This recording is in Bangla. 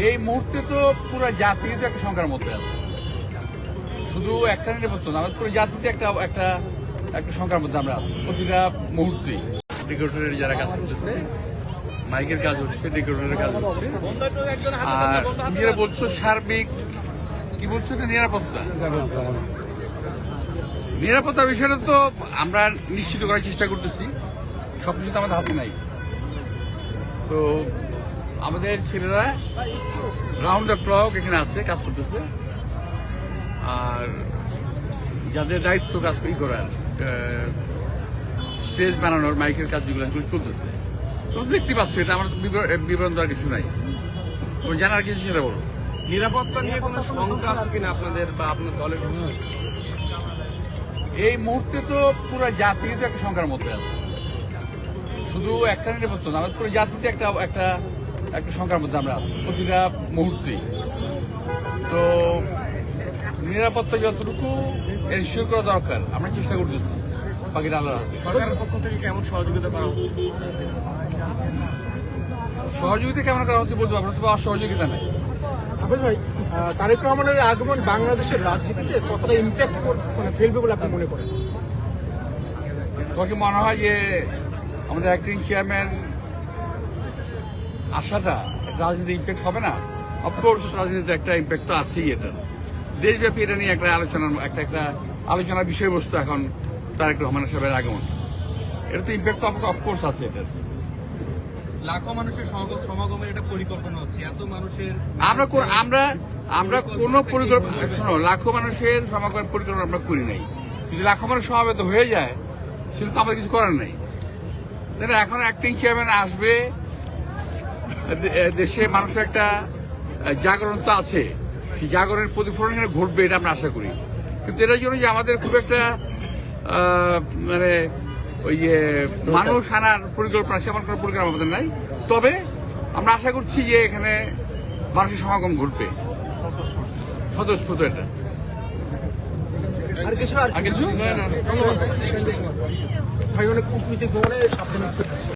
এই মুহূর্তে তো পুরো জাতি তো একটা সংখ্যার মধ্যে আছে, শুধু একটা নিরাপত্তা না, আমাদের পুরো জাতিতে একটা একটা একটা সংখ্যার মধ্যে আমরা আছি প্রতিটা মুহূর্তেই। ডেকোরেটরের যারা কাজ করতেছে, মাইকের কাজ হচ্ছে, ডেকোরেটরের কাজ হচ্ছে। আর তুমি যেটা বলছো সার্বিক কি বলছো, এটা নিরাপত্তার বিষয়টা তো আমরা নিশ্চিত করার চেষ্টা করতেছি। সবকিছু তো আমাদের হাতে নাই। তো আমাদের ছেলেরা রাউন্ড দ্য ক্লক এখানে আছে, কাজ করতেছে। আর যাদের দায়িত্ব কাজ করার, স্টেজ বানানোর, মাইকের কাজ যেগুলো চলতেছে, তোমরা দেখতে পাচ্ছ। এটা আমার বিবরণ দেওয়ার কিছু নাই, তোমার জানার কিছু সেটা বলো। নিরাপত্তা নিয়ে কোনো শঙ্কা আছে কিনা আপনাদের বা আপনার দলের? এই মুহূর্তে তো পুরো জাতি তো একটা সংখ্যার মধ্যে আছে, শুধু একটা নিরাপত্তা না, আমাদের পুরো জাতিতে একটা একটা একটা সংখ্যার মধ্যে আমরা আছি প্রতিটা মুহূর্তেই। তো নিরাপত্তা যতটুকু এনশিওর করা দরকার আমরা চেষ্টা করতেছি, বাকিটা আল্লাহর হাতে। সরকারের পক্ষ থেকে কেমন সহযোগিতা করা হচ্ছে? সহযোগিতা কেমন করা হচ্ছে বলতে পারবো না, তবে অসহযোগিতা নেই। আবেদ ভাই, তারেক রহমানের আগমন বাংলাদেশের রাজনীতিতে কতটা ইম্প্যাক্ট ফেলবে বলে আপনি মনে করেন? তোমার কি মনে হয় যে আমাদের অ্যাক্টিং চেয়ারম্যান আসাটা রাজনীতি ইম্প্যাক্ট হবে না? অফকোর্স রাজনীতিতে একটা ইম্প্যাক্ট তো আছেই। এটা দেশব্যাপী এটা নিয়ে একটা আলোচনার বিষয়বস্তু এখন তারেক রহমান সাহেবের আগমন। এটা তো ইম্প্যাক্ট তো অফকোর্স আছে। এটা লাখো মানুষের সমাগমের একটা পরিকল্পনা হচ্ছে, এত মানুষের আমরা কোনো পরিকল্পনা, শোনো, লাখো মানুষের সমাগমের পরিকল্পনা আমরা করি নাই। যদি লাখো মানুষ সমাবেত হয়ে যায় সেটা তো আমাদের কিছু করার নেই। এখন অ্যাক্টিং চেয়ারম্যান আসবে, দেশে মানুষের একটা জাগরণ তো আছে, সেই জাগরণের প্রতিফলন এখানে ঘটবে এটা আমরা আশা করি। কিন্তু এটার জন্য যে আমাদের খুব একটা মানে ওই যে মানুষ আনার পরিকল্পনা, সেমন কোনো পরিকল্পনা আমাদের নাই। তবে আমরা আশা করছি যে এখানে মানুষের সমাগম ঘটবে স্বতঃস্ফূর্ত। এটা আর কিছু আর কিছু ভাই, অনেক কূটনীতিক ভবনে